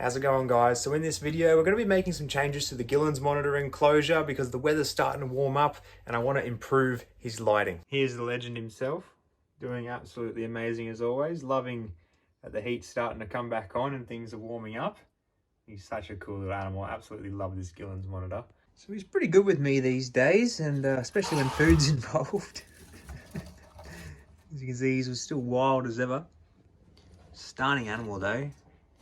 How's it going, guys? So in this video, we're going to be making some changes to the Gillen's monitor enclosure because the weather's starting to warm up and I want to improve his lighting. Here's the legend himself, doing absolutely amazing as always. Loving that the heat's starting to come back on and things are warming up. He's such a cool little animal. I absolutely love this Gillen's monitor. So he's pretty good with me these days, and especially when food's involved. As you can see, he's still wild as ever. Stunning animal though.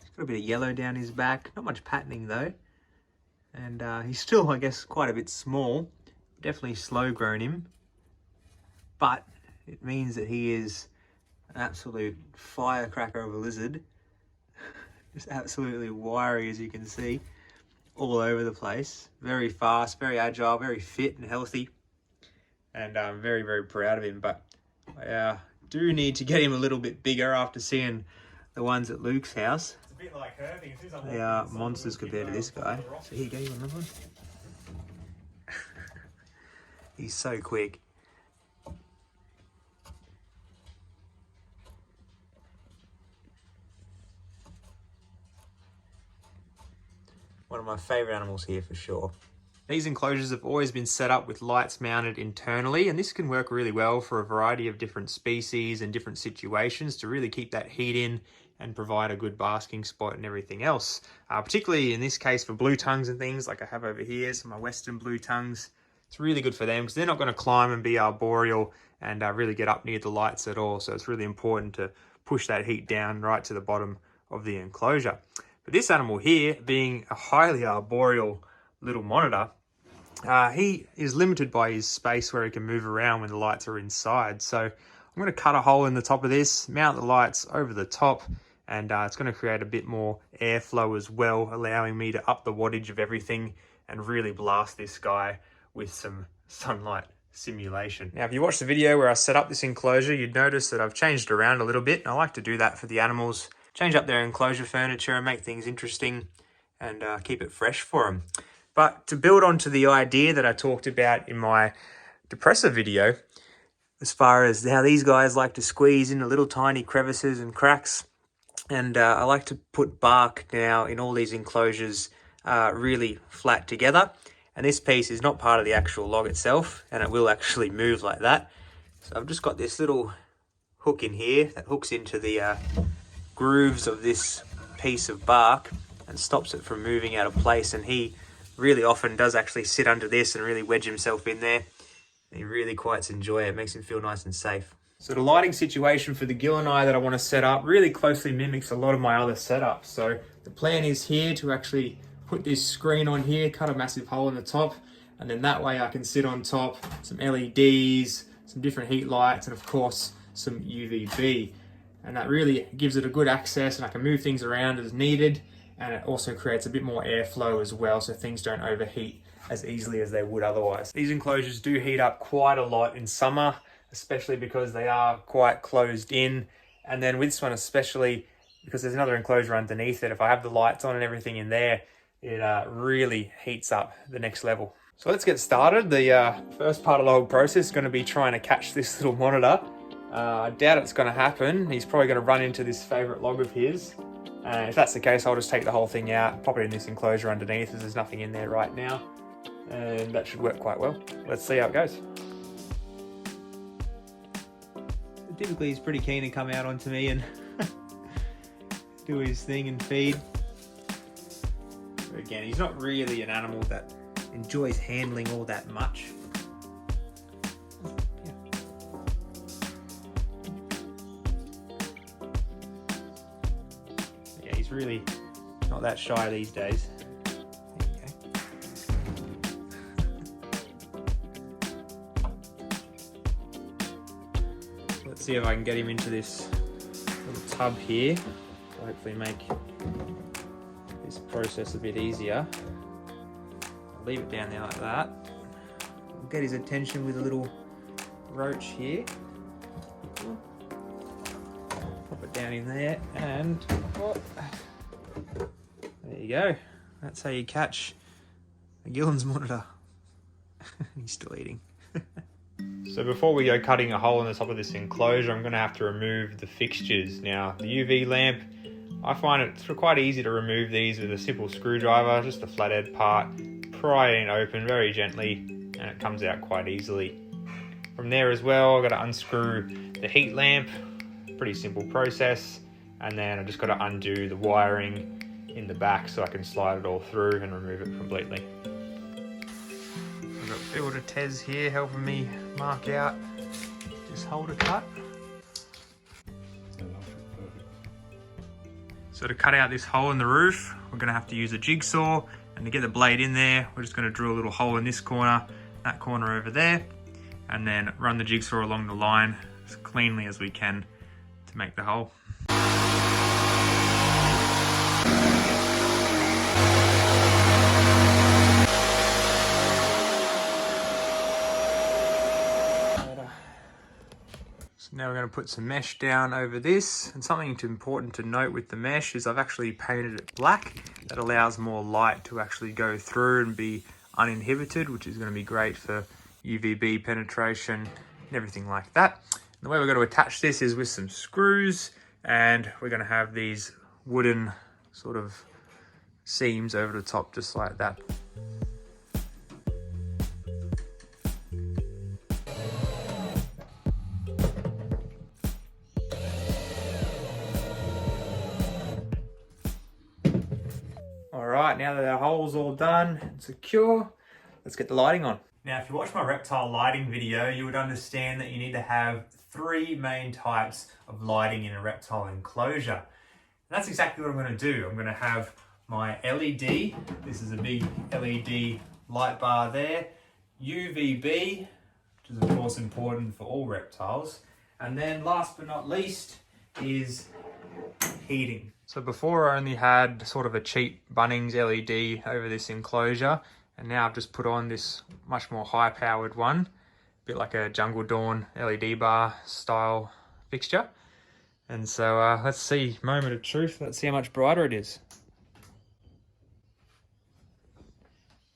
He's got a bit of yellow down his back. Not much patterning though. And he's still, I guess, quite a bit small. Definitely slow grown him. But it means that he is an absolute firecracker of a lizard. Just absolutely wiry, as you can see. All over the place. Very fast, very agile, very fit and healthy. And I'm very, very proud of him. But I do need to get him a little bit bigger after seeing the ones at Luke's house. It's a bit like her. They are monsters compared to this guy. So here you go, you want another one? He's so quick. One of my favourite animals here for sure. These enclosures have always been set up with lights mounted internally, and this can work really well for a variety of different species and different situations to really keep that heat in and provide a good basking spot and everything else. Particularly in this case for blue tongues and things like I have over here, so my western blue tongues. It's really good for them because they're not going to climb and be arboreal and really get up near the lights at all. So it's really important to push that heat down right to the bottom of the enclosure. But this animal here, being a highly arboreal little monitor, he is limited by his space where he can move around when the lights are inside. So I'm going to cut a hole in the top of this, mount the lights over the top, and it's going to create a bit more airflow as well, allowing me to up the wattage of everything and really blast this guy with some sunlight simulation. Now, if you watch the video where I set up this enclosure, you'd notice that I've changed it around a little bit. I like to do that for the animals, change up their enclosure furniture and make things interesting and keep it fresh for them. But to build onto the idea that I talked about in my depressor video, as far as how these guys like to squeeze into little tiny crevices and cracks, and I like to put bark now in all these enclosures really flat together. And this piece is not part of the actual log itself, and it will actually move like that. So I've just got this little hook in here that hooks into the grooves of this piece of bark and stops it from moving out of place. And he really often does actually sit under this and really wedge himself in there. He really quite enjoys it. It makes him feel nice and safe. So the lighting situation for the Gillen eye that I want to set up really closely mimics a lot of my other setups. So the plan is here to actually put this screen on here, cut a massive hole in the top, and then that way I can sit on top, some LEDs, some different heat lights, and of course some UVB. And that really gives it a good access, and I can move things around as needed, and it also creates a bit more airflow as well, so things don't overheat as easily as they would otherwise. These enclosures do heat up quite a lot in summer, especially because they are quite closed in. And then with this one especially, because there's another enclosure underneath it, if I have the lights on and everything in there, it really heats up the next level. So let's get started. The first part of the whole process is going to be trying to catch this little monitor. I doubt it's going to happen. He's probably going to run into this favorite log of his. If that's the case, I'll just take the whole thing out, pop it in this enclosure underneath, as there's nothing in there right now. And that should work quite well. Let's see how it goes. Typically, he's pretty keen to come out onto me and do his thing and feed. But again, he's not really an animal that enjoys handling all that much. Yeah, he's really not that shy these days. Let's see if I can get him into this little tub here. So hopefully make this process a bit easier. I'll leave it down there like that. We'll get his attention with a little roach here. Pop it down in there and there you go. That's how you catch a Gillen's monitor. He's still eating. So before we go cutting a hole in the top of this enclosure, I'm going to have to remove the fixtures. Now, the UV lamp I find it's quite easy to remove these with a simple screwdriver, just the flathead part, pry it open very gently, and it comes out quite easily. From there as well, I've got to unscrew the heat lamp, pretty simple process, and then I've just got to undo the wiring in the back so I can slide it all through and remove it completely. I've got Builder Tez here helping me mark out this hole to cut. So to cut out this hole in the roof, we're going to have to use a jigsaw, and to get the blade in there, we're just going to drill a little hole in this corner, that corner over there, and then run the jigsaw along the line as cleanly as we can to make the hole. Now we're going to put some mesh down over this, and something important to note with the mesh is I've actually painted it black. That allows more light to actually go through and be uninhibited, which is going to be great for UVB penetration and everything like that. And the way we're going to attach this is with some screws, and we're going to have these wooden sort of seams over the top just like that. Alright, now that our hole's all done and secure, let's get the lighting on. Now, if you watch my reptile lighting video, you would understand that you need to have 3 main types of lighting in a reptile enclosure. And that's exactly what I'm going to do. I'm going to have my LED, this is a big LED light bar there, UVB, which is of course important for all reptiles, and then last but not least is heating. So before I only had sort of a cheap Bunnings LED over this enclosure, and now I've just put on this much more high powered one, a bit like a Jungle Dawn LED bar style fixture. And so let's see, moment of truth, let's see how much brighter it is.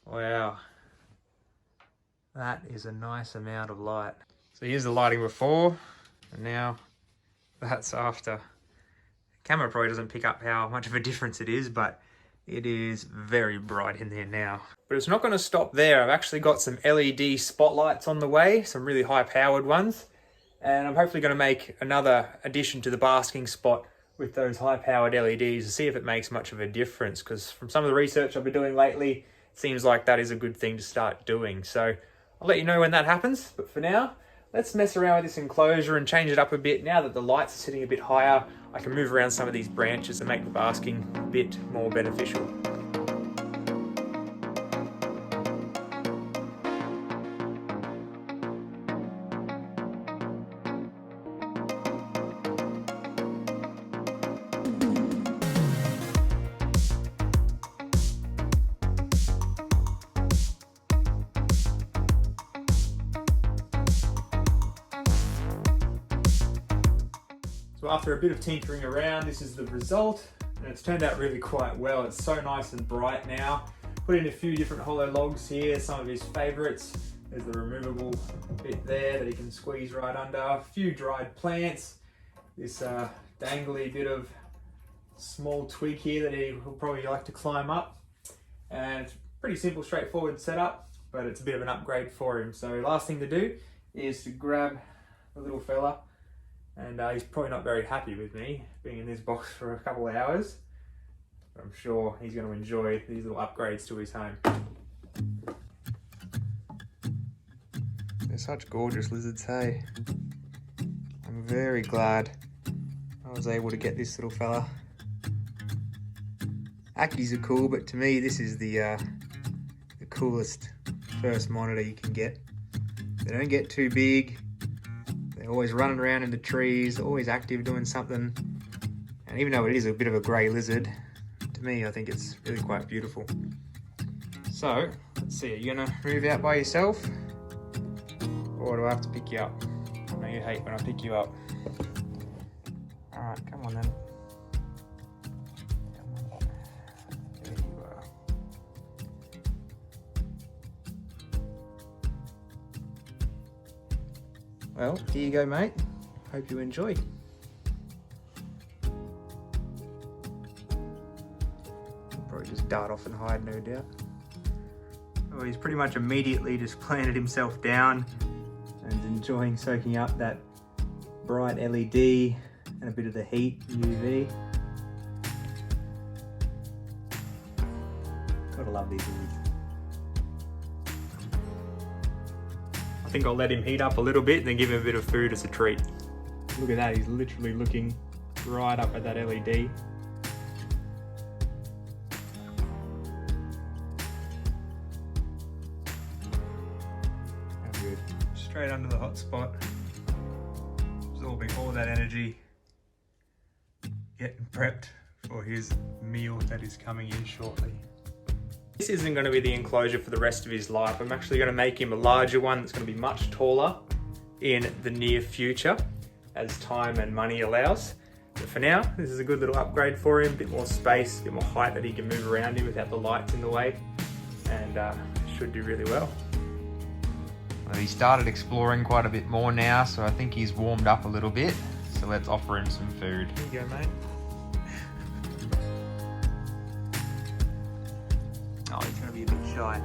Wow, that is a nice amount of light. So here's the lighting before, and now that's after. Camera probably doesn't pick up how much of a difference it is, but it is very bright in there now. But it's not going to stop there. I've actually got some LED spotlights on the way, some really high powered ones, and I'm hopefully going to make another addition to the basking spot with those high powered LEDs to see if it makes much of a difference, because from some of the research I've been doing lately, it seems like that is a good thing to start doing. So I'll let you know when that happens, but for now, let's mess around with this enclosure and change it up a bit. Now that the lights are sitting a bit higher, I can move around some of these branches and make the basking a bit more beneficial. So after a bit of tinkering around, this is the result, and it's turned out really quite well. It's so nice and bright now. Put in a few different hollow logs here, some of his favourites. There's the removable bit there that he can squeeze right under. A few dried plants. This dangly bit of small twig here that he will probably like to climb up. And it's pretty simple, straightforward setup, but it's a bit of an upgrade for him. So last thing to do is to grab the little fella. And he's probably not very happy with me being in this box for a couple of hours. But I'm sure he's going to enjoy these little upgrades to his home. They're such gorgeous lizards, hey? I'm very glad I was able to get this little fella. Ackies are cool, but to me this is the coolest first monitor you can get. They don't get too big. They're always running around in the trees, always active doing something. And even though it is a bit of a grey lizard, to me I think it's really quite beautiful. So, let's see, are you gonna move out by yourself? Or do I have to pick you up? I know you hate when I pick you up. Alright, come on then. Come on. There you are. Well, here you go, mate. Hope you enjoy. Probably just dart off and hide, no doubt. Well, he's pretty much immediately just planted himself down and enjoying soaking up that bright LED and a bit of the heat, UV. Gotta love these lizards. I think I'll let him heat up a little bit and then give him a bit of food as a treat. Look at that, he's literally looking right up at that LED. How good. Straight under the hot spot. Absorbing all that energy. Getting prepped for his meal that is coming in shortly. This isn't going to be the enclosure for the rest of his life. I'm actually going to make him a larger one that's going to be much taller in the near future as time and money allows. But for now, this is a good little upgrade for him. A bit more space, a bit more height that he can move around in without the lights in the way, and should do really well. Well, he started exploring quite a bit more now, so I think he's warmed up a little bit. So let's offer him some food. Here you go, mate. Oh, he's going to be a bit shy.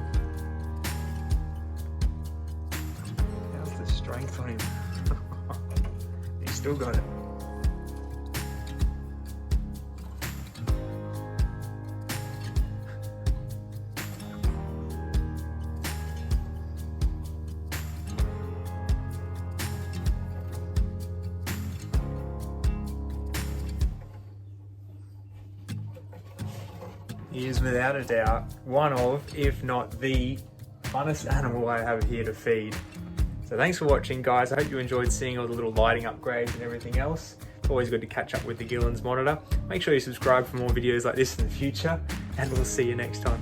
How's the strength on him? He's still got it. He is without a doubt one of, if not the funnest animal I have here to feed. So thanks for watching, guys. I hope you enjoyed seeing all the little lighting upgrades and everything else. Always good to catch up with the Gillen's monitor. Make sure you subscribe for more videos like this in the future, and we'll see you next time.